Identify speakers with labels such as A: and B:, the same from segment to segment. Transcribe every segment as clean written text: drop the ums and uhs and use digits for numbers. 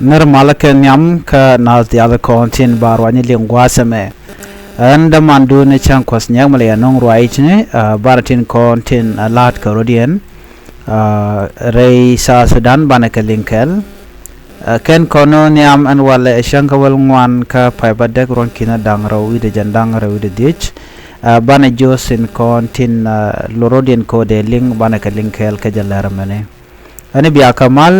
A: normal ke nyam ka na the other content bar wani lingwa same anda mandu ne chan kwas nyam le nong right ne baratin content lat ka rodian rei sa sudan bana ka linkel ken kono nyam an wala shanka wal ngwan ka pai badek ron kina dang rawi de jandang rawi de dich bana josin content lorodian ko de link bana ka linkel ka jalar mane ani biya kamal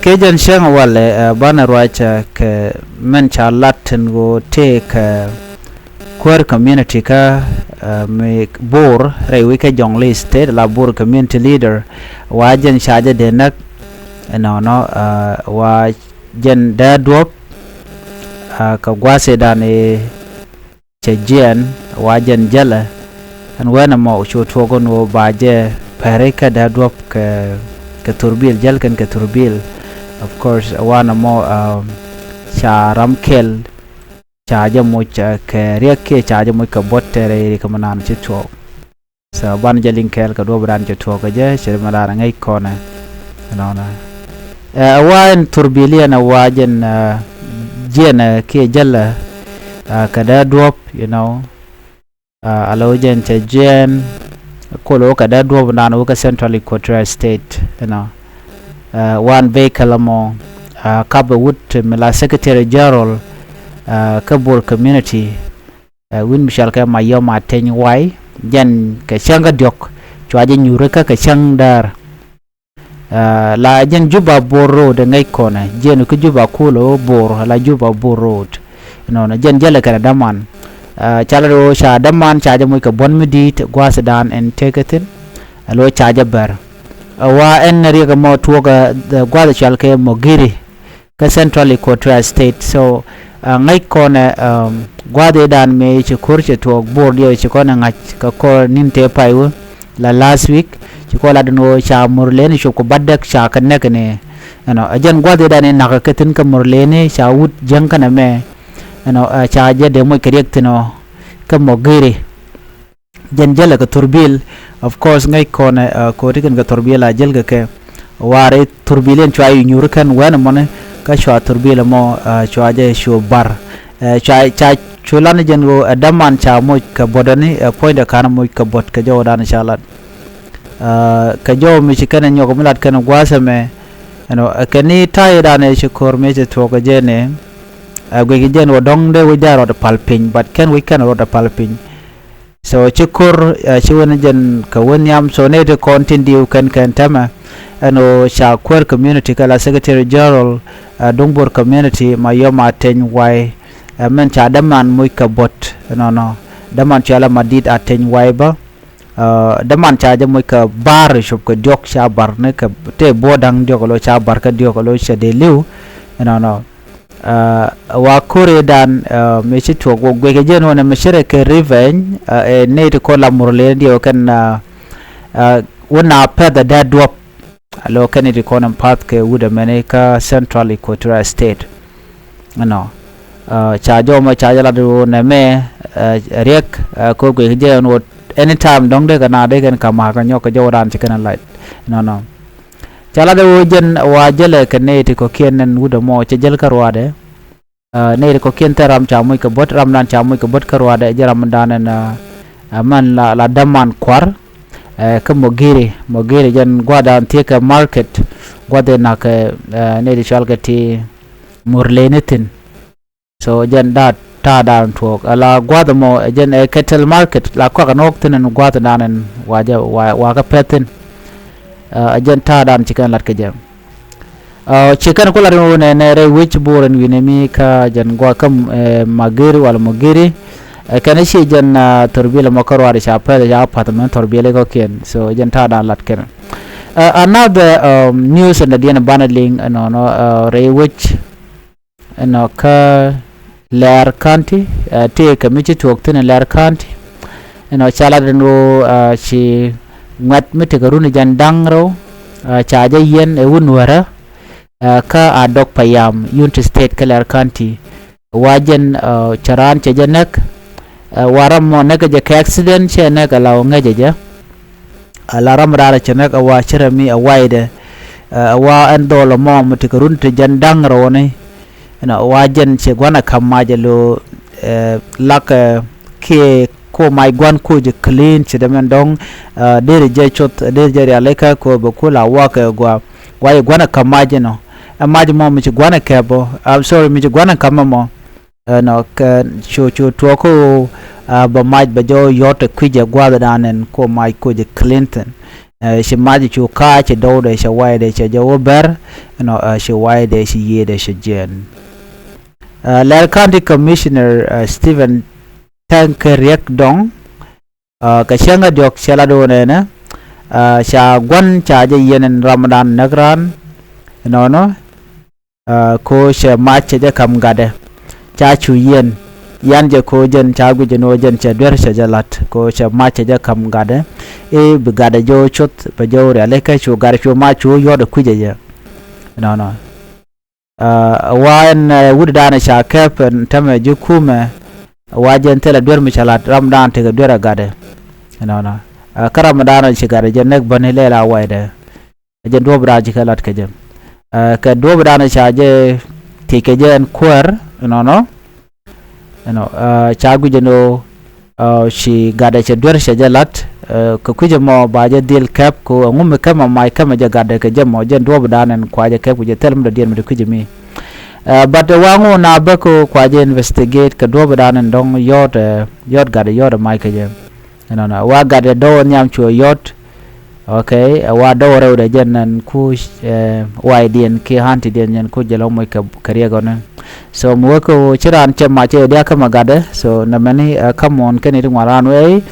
A: kejan shang wale bana racha ke men cha latin go take queer community ka me bor rewi ka jongle state la bor community leader wajen shaje de nak no wa jen da dop ka gwase dane chejen wajen jala an wana mo chu togo no baje pare ka da dop ka turbil jal kan ka turbil of course wana mo cha ramkel cha ja mo cha ke riake cha ja mo ka botere ka manan chi to sa ban jalin kel ka do bran chi to ka je shir mala ngai kona no na wan turbilia na wajen jena ke jalla ka da drop you know alojen cha jen kolo ka da drop na no ka central equatorial state you know one vehicle mo kaba wood mila secretary general kabur community win mishal ka mayo ma ten wai jan ka shanga diok chwaje nyure ka shang dar la jan juba boro de ngai kona jen ku juba kulo bor la juba boro no na jan jala ka daman chalaro sha daman chaje mo ka bon midit gwasadan en teketin alo chaje bar wa en riga mo tuoga gwada chalke mogiri ka central equatorial state so ngai kona gwada dan me ci kurche to board yo ci kona ngach ka ko ninte paiwo la last week ci ko la dano cha murlene ci ko baddak cha kan ne kane ano ajan gwada dan na ka katin ka murlene cha wut jankana me ano cha je de mo kirek tino ka mogiri jan jala ka turbil of course ngai kona ko tikan ga turbila jelga ke ware turbilen chwa nyurkan wana mone ka chwa turbila mo chwa je shu bar cha chulan jengo daman cha mo ka bodani point kana mo ka bot ka jodan inshallah ka jo mi chikana nyoko mulat kana gwasa me ano kani tai dane shukor me je to ka jene gwe gen wodong de wajaro de palpin but can we can roda palpin so chukur chiwana jen ka wonyam so ne de continue kan tama ano sha queer community kala secretary general dongbor community mayoma ten wai men cha daman muy ka bot no daman cha la madid aten wai ba daman cha ja muy ka bar shop ka diok cha bar ne ka te bodang diok lo cha bar ka diok lo cha de liu no wa kore dan me ci to go gwe je no na me shere ke revenge ne to ko la murle dio kan wona peda da drop alo kan it ko nam path ke wuda meneka central equatorial state no cha jo ma cha la do na me rek ko gwe je no anytime dong de kana de kan kama ka nyok jo dan ci kan light no chala de wojen wa jele kaneti ko kienen wuda mo che jel karwade ne ko kien taram chamoy ka bot ramdan chamoy ka bot karwade jaram danen man la daman kwar ka mogiri jan gwada tika market gwada na ka ne de chalgati murlenetin so jan da ta dan tok ala gwada mo jan cattle market la kwa kanok tenen gwada danen waja wa ka petin ajan ta dan chikan lat kejam chikan ko laro ne re which boren winemi ka jan gwa kam magiri wal mogiri kana shi jan turbila makarwa da shafa da apartment turbila ko ken so jan ta dan lat ken another news and the diana banaling no re which no ka Lair County te committee to octane Lair County no chala no shi ngat mete garuni jandangro chaja yen wunwara ka adok payam Unity State Lair County wajen charan chajanak waram mo naga je accident chena kala ngaje je alaram rara chanak wa chirami a wide wa ando lo mo mutikurun te jandang rone na wajen che gwana kamaje lo lak ke ko mai gwan ko je clean che demen dong dere je chot dere je aleka ko bokula waka gwa waye gwana kamaje no amaje mo mi gwana kebo I'm sorry mi gwana kamamo no ka chu to ko ba maj ba jo yote kwije gwa danen ko mai ko je clinton she maji chu ka che do de she waye de che jo ber no she waye de she ye de she jen Lair County Commissioner Stephen Tankeriek Dong ka shenga jok shelado ne na sha gwan cha je yenen Ramadan nagran no ko she mache je kam gade cha chu yen yan je ko jen cha gu je no jen che der she jalat ko she mache je kam gade e bi gade jo chot ba jo re le ka chu gar chu ma chu yo de ku je je no wan wud dana sha kapen tame ju kume wajen tele der mi chalat Ramadan te der gade no Ramadan shi gade je nek bane lela waide je do bra ji kalat ke je ka do bra na sha je ti ke je en kwer no cha gu je no shi gade che der she jalat ko kuje mo ba je deal cap ko ngum kama mai kama je gade ke je mo je do bra nan kwa je cap je telm de dien mi kuje mi but wangu na ba ko kwa je investigate ka do bra nan dong yot gade yot mai ke je no wa gade do nyam chu yot okay wa do rew de jenan ku wai dien ke hanti dien nyen ku jelo moy ka kariya gone so mo ko chiran chema che dia kama gade so na mani come on ken ri waran we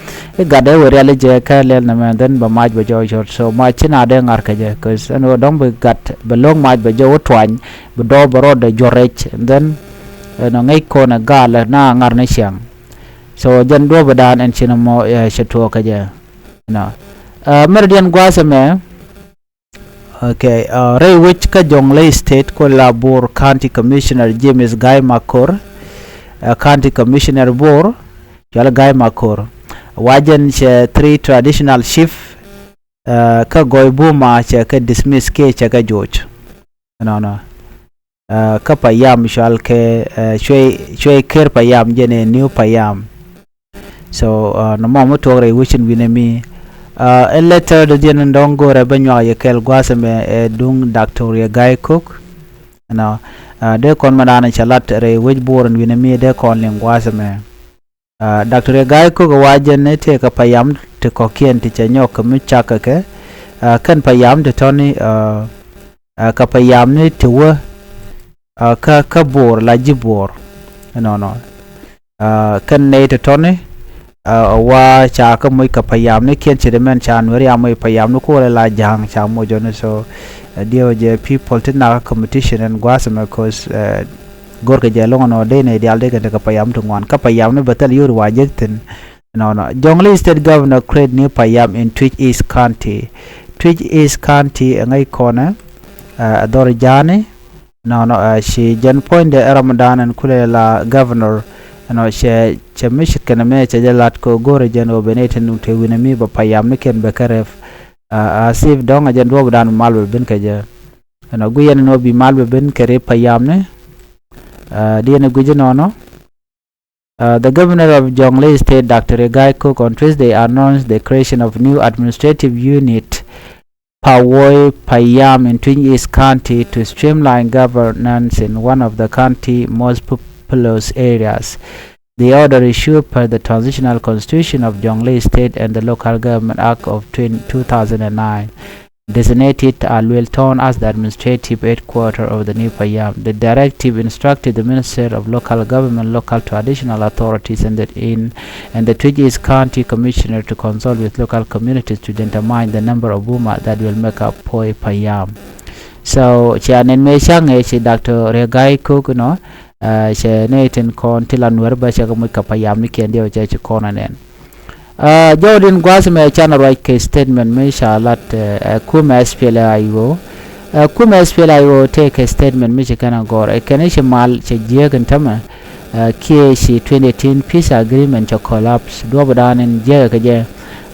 A: gade we real je ka lel na man den ba maj ba jo short so ma china de ngar ka je cuz no dong be gat be long maj ba jo twan be do bro de jorech then no ngai ko na gal na ngar na siang so jen do badan en china mo sheto ka je no Meridian Guasame, okay, Ray which ka Jonglei State ko Labor County Commissioner James Guy Makor, County Commissioner Bor, Jala Guy Makor, wajen che 3 traditional chief ka goibuma che ka dismiss ke che ka George, no, ka payam shal ke shwe ker payam jene new payam, so no mo to Ray which in winemi. A letter the Jen Dongo Rebenua Yakel Guasame Dung Dr. Guy Cook. Now, de con Madana Chalat Ray which born Winami de calling Guasame. Dr. Guy Cook wajen take a payam to Kokian teacher Nyok Michakake. Can payam to Tony Kapayam ni to Kabor Lajibor. No. Can Nate Tony. Wa cha ka moy ka payam ne kien che men chan wari amoy payam no ko la jang cha mo jone so dio je people tin na competition and guasama cause gor ka je long no de ne dial de ka payam to ngwan ka payam ne batal yur wa jekten no Jonglei State Governor create new payam in Twitch East County ngai kona ador jane no she jen point de Ramadan and kulela governor no she mish kana me che jalat ko gore jeno benete nu te winami ba payam ne ken be karef asif dong ajen do dan malbe ben kaje no guyen no bi malbe ben kare payam ne diene guje no the governor of Jonglei State Dr. Guy Cook on Tuesday announced the creation of new administrative unit Pawoi Payam in Twin East County to streamline governance in one of the county most populous areas. The order issued per the Transitional Constitution of Jonglei State and the Local Government Act of 2009 designated Alwilton as the administrative headquarters of the new Payam. The directive instructed the Minister of Local Government, local traditional authorities, and the Twin East County Commissioner to consult with local communities to determine the number of Buma that will make up Poi Payam. So, Chianen Meshang, Dr. Regai Cook, no. She neten kon tilan werba she ko ka payam ni ken dio che kona nen Jordan Guasame channel right case statement me shalat kuma SPLA IO kuma SPLA IO take a statement me kana gor kene she mal che jegan tama ke she 2018 peace agreement to collapse do badan en je ka je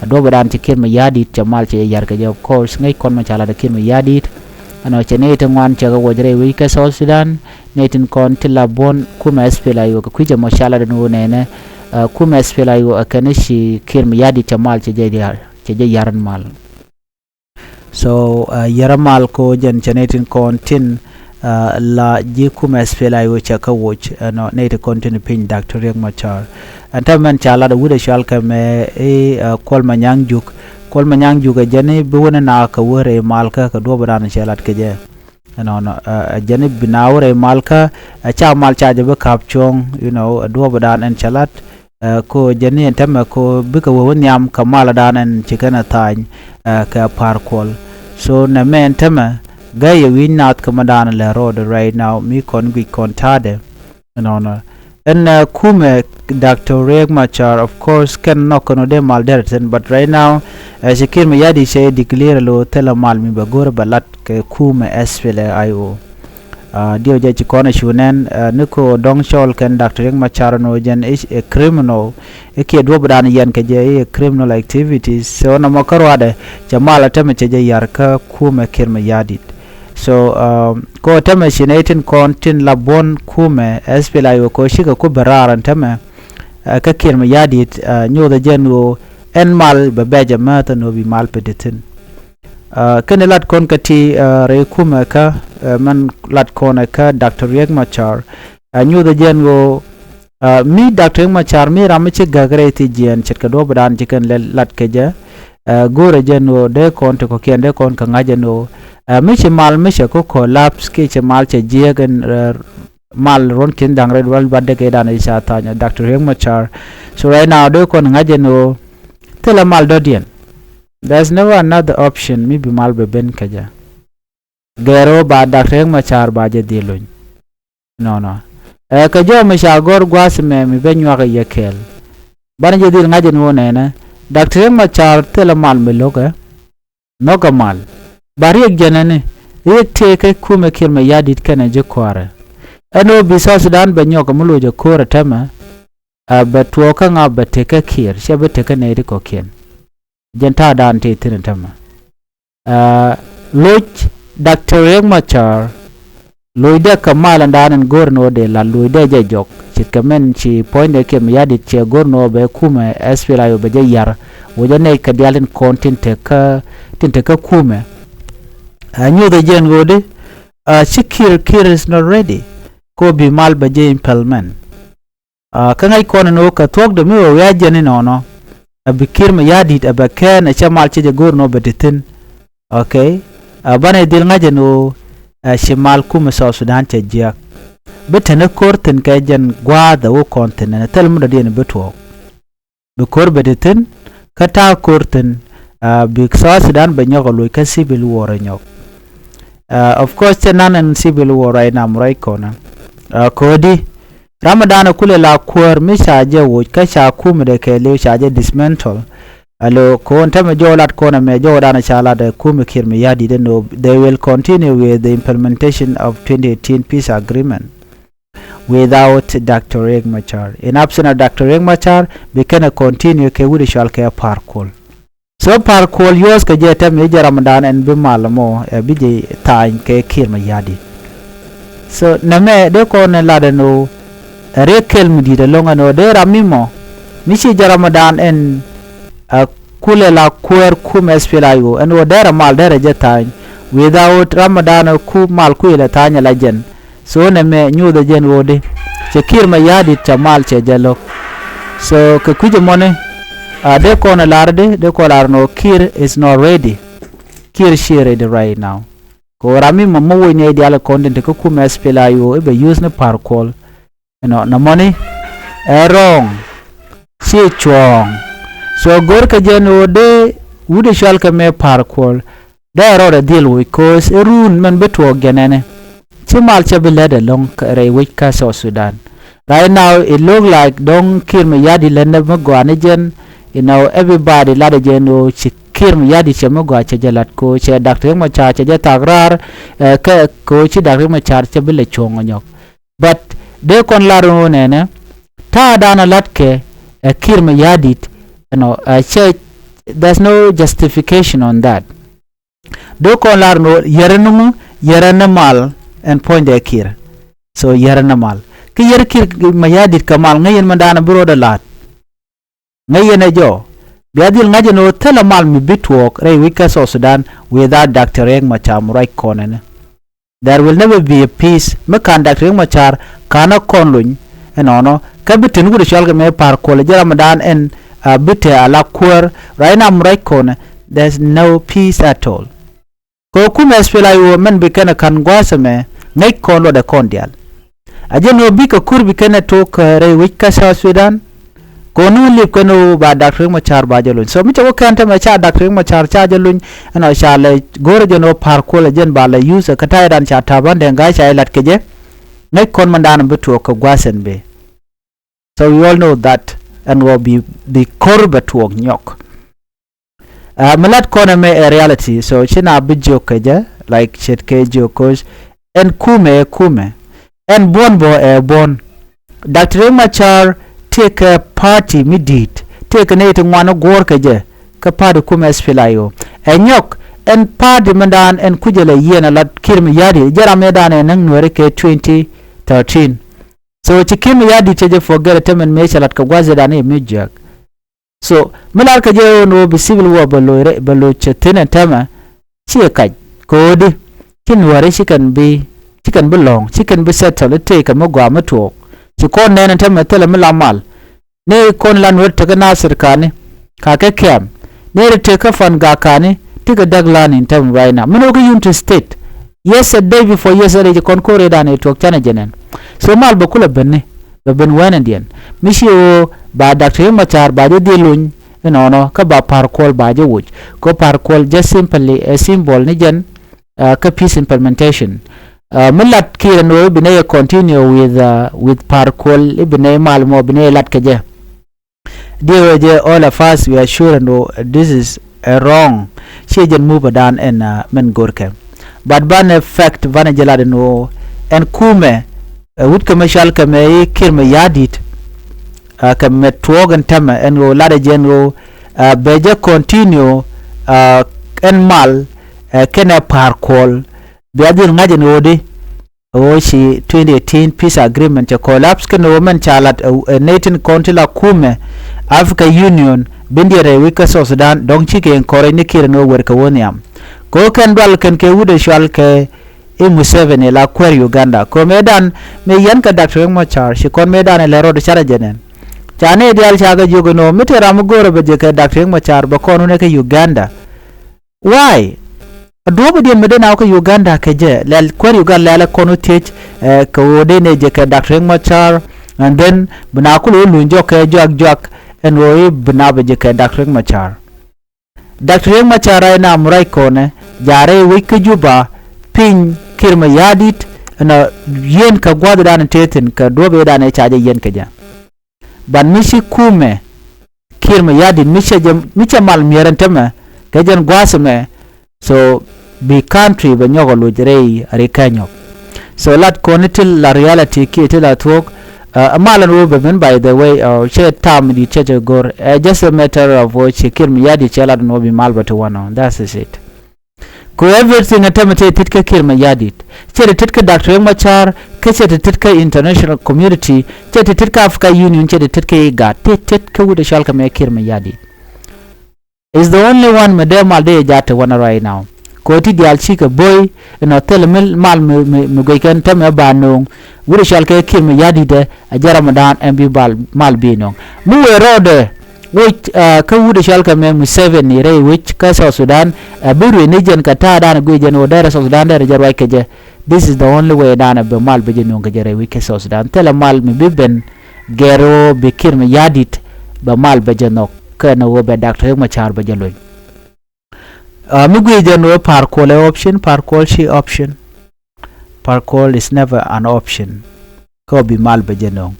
A: do badan ti ken ma yadit chamal che yar ka je of course ngai kon ma chala da ken ma yadit ano chene tangwan chaga wajre wi ka South Sudan netin kon tilabon kuma SPLA IO kuja mashala no nene kuma SPLA IO akanishi kiir yadi tamal cheje yaran mal so yaramal ko jan chanetin kon tin la ji kuma SPLA IO chaka watch no nete kontin pin Dr. Riek Machar antaman chala da wuda shalka me kolma nyang juk jani buwana na ka wore malka ka do badana shalat ke je no jani binawre malka cha mal cha je be kapchong do badan en chalat ko jani entama ko bika won yam kamala dan en chikana tan ka parkol so na me entama gay win not kamadan le road right now mi kon gi kontade no and kume Dr. Riek Machar of course can knock on them malderten but right now Shakir Mayadi say declare lo tela mal mi bagor balat ke kume SPLA IO dio je chikona shunen niko dongshol ken Dr. Riek Machar no jen is a criminal ke do badan yen ke je criminal activities so na makarwade jamala teme je yar ka kume Kir Mayadi so ko teme shinetin kontin labon kume SPLA IO ko shiga ko bararan teme ka Kir Mayadi nyoda jenwo en mal babeja mata no bi mal pedetin kene lat kon kati re kume ka man lat kon ka Dr. Riek Machar nyoda jenwo mi Dr. Riek Machar mi ramiche gagreti jen chetka do badan chiken lat keja gore jenwo de kon to ko kende kon ka ngajeno miche mal miche ko collapse ke che mal che jegen mal ron kin dang red wal badde ke dan isa tanya Dr. Riek Machar so right now de kon ngajeno tela mal dodien there's never another option mi bi mal be ben kaja gero ba Dr. Riek Machar ba je dilun no kajo mi shagor gwas me mi benwa ga yekel ban je dil ngajeno nena Dr. Riek Machar tela mal me loga noga mal bari genene teke kume Kir Mayadi kana je kware ano bisa Sudan banyo ko mulo je kore tama batwo ka nga bateka Kir shebe teka ne ri ko ken jenta dan te tin tama loch Dr. Riek Machar loide kamal ndanan gorno de la loide je jok chikamen chi point Kir Mayadi che gorno be kume SPLA IO be je yar wojane ka dialen kontin teka kume I knew the gen gode Kir is not ready ko bi mal baje implement kangai kono no ka tok de mi o ya jeni no abi Kir Mayadi abaka na chamal che gor no bedetin okay bana dil ngaje no shimal kum South Sudan che jia betene korten ka jen gwa da wo konten na telmu da dien betwo be kor bedetin kata korten bi South Sudan banyo lo ka civil war nyok of course tenan and civil war right now right corner kodi Ramadan kule la kwar mi shaje wo ka sha kum de ke le shaje dismantle alo ko onta me jolat kona me jodana shala de kum Kir Mayadi de no they will continue with the implementation of 2018 peace agreement without Dr. Riek Machar in absence of Dr. Riek Machar we can continue ke wudi shal ke parkol so parkol yos ke jeta me Ramadan en bi malamo bi je tan ke Kir Mayadi so na me de ko ne la de no rekel mudi de longa no de ramimo mishi Ramadan en kule la kuer kum SPLA IO en o dera mal dera jeta without Ramadan ku mal ku ile tanya la jen so ne me nyu de jen wode che Kir Mayadi tamal che jalo so ke kuje mone de ko na larde de ko larno Kir is not ready Kir she ready right now ko rami mo woni de ala content ko kum SPLA IO be use ne parkol na money wrong she chong so gor ka jeno de wude shal ka me parkol da ro deal with cause run man betwo genene chimal chabile de long re week ka South Sudan right now it look like don Kir Mayadi lende magwane jen everybody la de jeno Kir Mayadi chemo gwa chajalat ko che Dr. Riek Machar che tagrar ka ko chi Dr. Riek Machar chabile chongonyok but de kon la ro nene ta dana latke Kir Mayadi there's no justification on that do kon larno yerenum yarana mal and point the kir so yarana mal ki yar kir mayadit kamal ngayen mandana bro da lat ngayen jo biadil ngajeno tela mal mi bitwok rei wika so Sudan without Dr. Riek Machar right corner. There will never be a peace mekan Dr. Riek Machar kana konluny enono kabitin gudu shalga me par kole Ramadan and bitte ala kur right now right corner. There's no peace at all. Ko kuma SPLA IO men bikana kan gwasame ngai konlo da kondial ajeno bika kur bikana tok rei wika South Sudan kono lip kono ba Dr. Riek Machar ba jalun so mi chawo kanta ma cha Dr. Riek Machar cha jalun ana sha le gore jono par ko le jen ba le use ka tay dan cha taban de ga cha lat keje nek kon mandan betu ko gwasen be so we all know that and will be korbat wog nyok malat kono me a reality so china bijo keje like chet kejo cause and kume and bon Dr. Riek Machar take a party midit take a native one gore kaje ka party kuma SPLA IO and yok and party mandan and kujele yena lat kirmi yadi jara medan and Nuer ke 2013 so chikim yadi cheje forget temen mecha lat ka gwaze dane mijak so milar kaje no be civil war balo chetene tema chie kaj kodi kinware chicken belong chicken be settle take a mogwa mato chikon nene tema tele milamal ne kon lan wer taka nasir kane ka ke kem ne te ka fan ga kane tiga daglan in tem right now mino ga unit state yesterday before yesterday kon kore da ne tok tana jenen so mal ba kula benne ba ben wana dien misio ba Dr. Riek Machar ba de delun no ka ba par kol ba je wuj ko par kol just simply a symbol ni jen ka peace implementation millat kire no bine continue with par kol bine mal mo bine lat keje dear all of us we are sure no this is a wrong shejen move down and men gorke but ban effect van jelade no and kume would commercial kame kirme yadit kame twogan tema and go lade general beje continue and mal kena par call biadir ngaje no de o shi 2018 peace agreement ya collapse keno women chalat natin kontila kume Africa Union bindire wika so Sudan dong chike en kore ni kire no werka woniam ko kan dal kan ke wude shal ke Museveni la kwer Uganda ko medan me yan ka Dr. Riek Machar shi kon medan le rodo chara jenen chane dial chaga jogo no mitera mu gore be je ka Dr. Riek Machar ba kono ne ke Uganda why adobo de medena ko Uganda ke je le kwer Uganda la kono tech ko de ne je ka Dr. Riek Machar and then bna ko lunjo ke jog and we bna je ka Dr. Riek Machar Dr. Machar na murai kone jare wiki juba pin kirma yadit na yen ka gwadu dan tetin ka dobe dan chaje yen ka ja ban mishi kume kirma yadit miche mal mierantema ka jen gwasme so be country ba nyogo lujrei arikanyo so lat konitil la reality ki tila talk amalan robe men by the way che tam di cheje gor just a matter of which kirma yadit chala no be malba to one that's it ko everything atamate titka kirma yadit chere titka Dr. Riek Machar chere titka international community chere titka Africa Union chere titka iga titka wude shalka me kirma yadit is the only one madam alde jata one right now ko ti dial chika boy no tel mal me goiken tame banong wude shalka kirma yadit ajara madan mb bal mal binong mu werode which ka wude shalka me Museveni rei which ka South Sudan buru nijen ka ta dan gujen odara South Sudan der jarwai keje this is the only way dan be mal be jenu ngere we ke South Sudan tele mal mi bibben gero be kirme yadit be mal be jeno kana wo be Dr. Riek Machar be jeloy mi gujen wo par call option par call she option par call is never an option ko be mal be jeno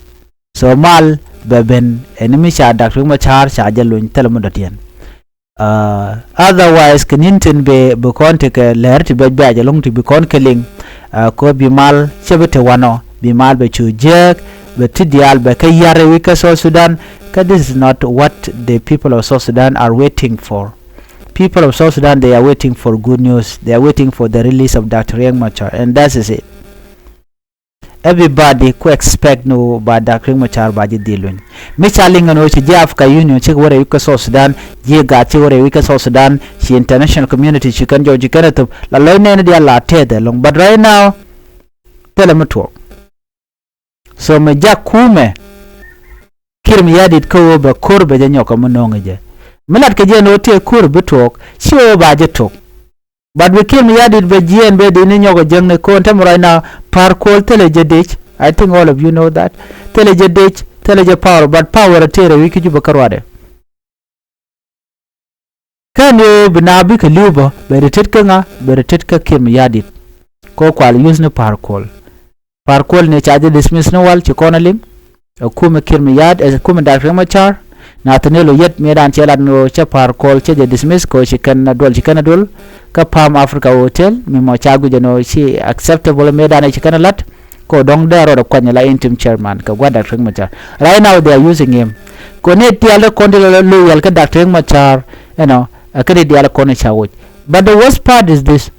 A: so mal beben enemy cha Dr. Riek Machar cha jalun telmo dotien otherwise kinintin be konte ke lerti be jalung ti be kon keling ko bi mal chebete wano bi mal be chujek be tidial be ke yare wika South Sudan ka this is not what the people of South Sudan are waiting for people of South Sudan, they are waiting for good news. They are waiting for the release of Dr. Riek Machar, and that is it. Everybody could expect no by Dr. Riek Machar by the dealing. Michaling no chi Africa Union chi wore wika South Sudan, ji ga chi wore wika South Sudan, chi international community chi kan jo ji kanatu la loine ne dia la tede long. But right now, tell me talk. So me jak kume kirim yadit ko ba korbe je nyoka mononge je. Milat ke je no te korbe talk, chi o ba je talk. But we came here did Bejian be the Ninyoga Jungle Quantum right now, Parkour Telejadich. I think all of you know that. Telejadich, Teleja power, but power a terror we could Bakarwade. Can you Benabi Kaluba, Beritka, Beritka Kim Yadit? Kokwal use no Parkour. Parkour ne charge dismiss no wall, Chikonalim, a Kuma Kirmiyad as a Kuma Machar. Nathaniel yet made Anchela no chapar call Cheja dismiss ko chicanadol ka Palm Africa Hotel Mimo Chagu jano she acceptable made an chicanalat ko dong there or Quanela interim chairman ka Dr. Machar. Right now they are using him. Connect the other condol loyal ka Dr. Machar, you know, a credit the other corner. But the worst part is this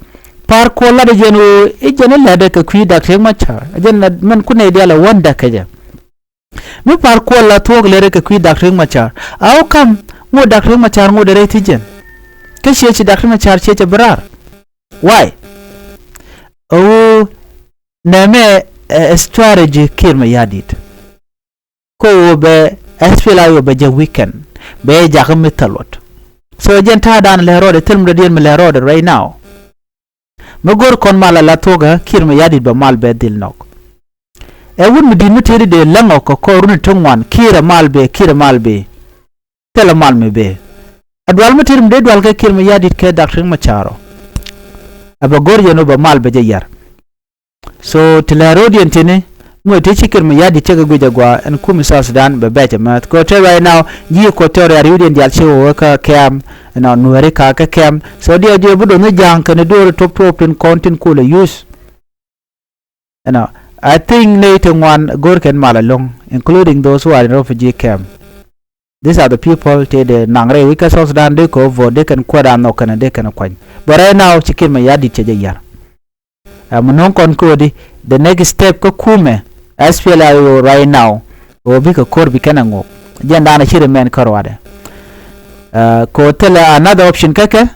A: par call la jeno it general ladder ka Dr. Machar. Again man couldn't ideal one dakaja. Me parkour la tuog lere ke kui Dr. Machar. How come mo Dr. Machar mo dere tijen? Ke cheche Dr. Machar cheche berar. Why? Oh, neme strategy kirma yadit. Ko be SPLA IO be je weekend. Be jakem metalot. So jen ta dan le rode telm de me le rode right now. Mogor kon mala la toga kirma yadit ba mal be dil nok. E wun mi dinu tedi de lango ko runi tungwan kira malbe tela malme be adwal matirim de dwal ke kirma yadit ke Dr. Macharo aba gorje no ba malbe je yar so tela rodian tene mo te chikir mi yadi tega guja gwa en kumi South Sudan be beje mat ko te right now yi ko te ya rodian dial chewo ka kem na Nuer ka kem so dia budo no jang kan do top in content ko le use I think later one Gorken Malalong, including those who are in refugee camp. These are the people te the Nangre Wika South Sudan de ko vo de kan kwada no kan de kan kwan. But right now chicken me yadi cheje yar. Amunon kon kodi the next step ko kume SPLA IO right now obi ko korbi kanango. Janda na chire men karwade. Ko tele another option kake.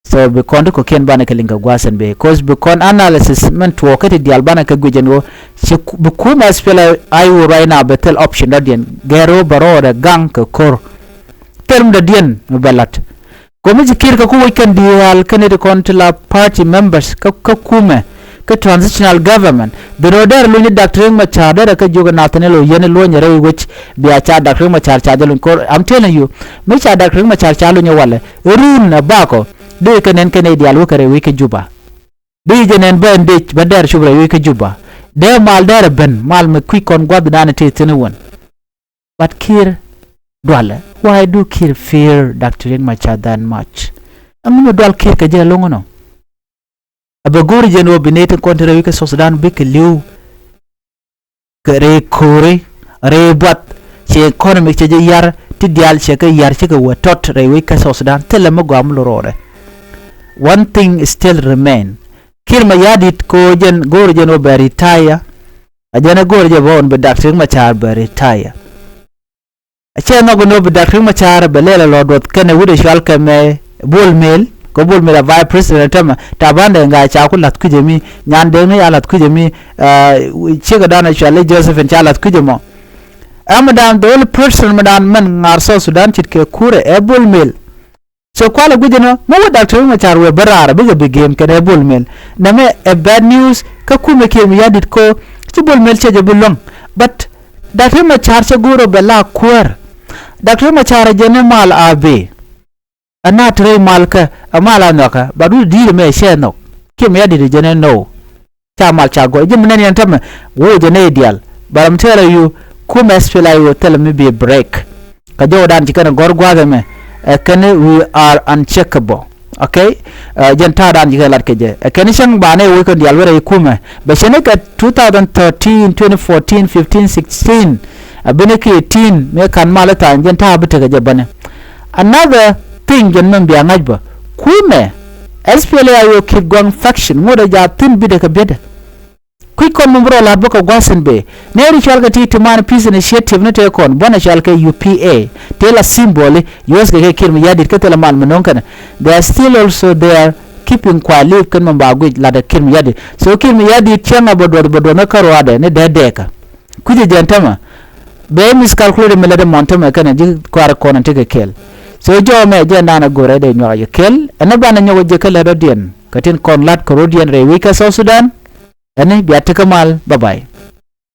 A: So because ko ken bana kalinga gwasan be cause because analysis meant to okati di albana ka gujenwo bukuma SPLA IO right now betel option dien gero baro da gang ka kor term da dien belat ko mi zikir ka ku weekend di al kanede kontla party members ka kume ka transitional government the roder lu ni Dr. Machar da ka joga natanelo yene lo nyere which bi acha Dr. Machar chadelo ko I'm telling you mi cha Dr. Machar chalo nyawale run na bako de kenen dial wukare wike juba de jenen ben de badar shubra wike juba de mal dare ben mal me quick on god dana te tenewon but Kiir dwale why do Kiir fear Dr. Machar that much amuno dwal Kiir ka je longono abagori jeno binete kontre wike South Sudan bik liu kare kore re bot che economy che je yar ti dial che ka yar che ka watot re wike South Sudan tele mo gam lorore. One thing still remain. Kiir mayadit ko jen gorjen o be retire. Ajana gorje bon be Dr. Machar be retire. Achana go no be Dr. Machar be lela lodot kene wude shalka me bol mail ko bol mail vice president tama tabanda nga cha ku lat kujemi nyande me alat kujemi chega dana chale Joseph en chalat kujemo. Amadam the only person madam man ngar South Sudan chitke kure e bol mail. So kwala gujeno mo Dr. Machar we barara big game kene bol mel na me a bad news ka kume ke mi yadit ko ci bol mel cheje bulong but Dr. Machar che goro bela kwar Dr. Machar jene mal abe ana tre mal ka amala noka badu di me sheno ke mi yadit jene no cha mal cha go jim nani antama wo jene ideal but I'm telling you kume SPLA IO tell me be break ka jodan ci kana gorgwa me we are uncheckable. Okay, jantadan jiga lat keje kani sang bane we kon dial were kume be sene ka 2013 2014 15 16 abene ke 18 me kan malata janta bita gaje bane another thing jan men biya ngajba kume SPLA IO keep going faction ngoda ja tin bide ka bede kui kon numbro la boka gwasen be neri chalga ti man peace initiative ne te kon bona chalga UPA te la symbol US ke kirmi yadit ka tela mal menon kana they are still also there keeping kwali kan mamba gwej la da kirmi yadit so kirmi yadit changa bodo na karwade ne dedeka kuje jantama be miscalculate me la de montama kana ji kwara kona te kel so jo me je nana gore de nyo ya kel ana bana nyo je kala rodien katin kon lat ko rodien re wika South Sudan ane biya ta kamal bye bye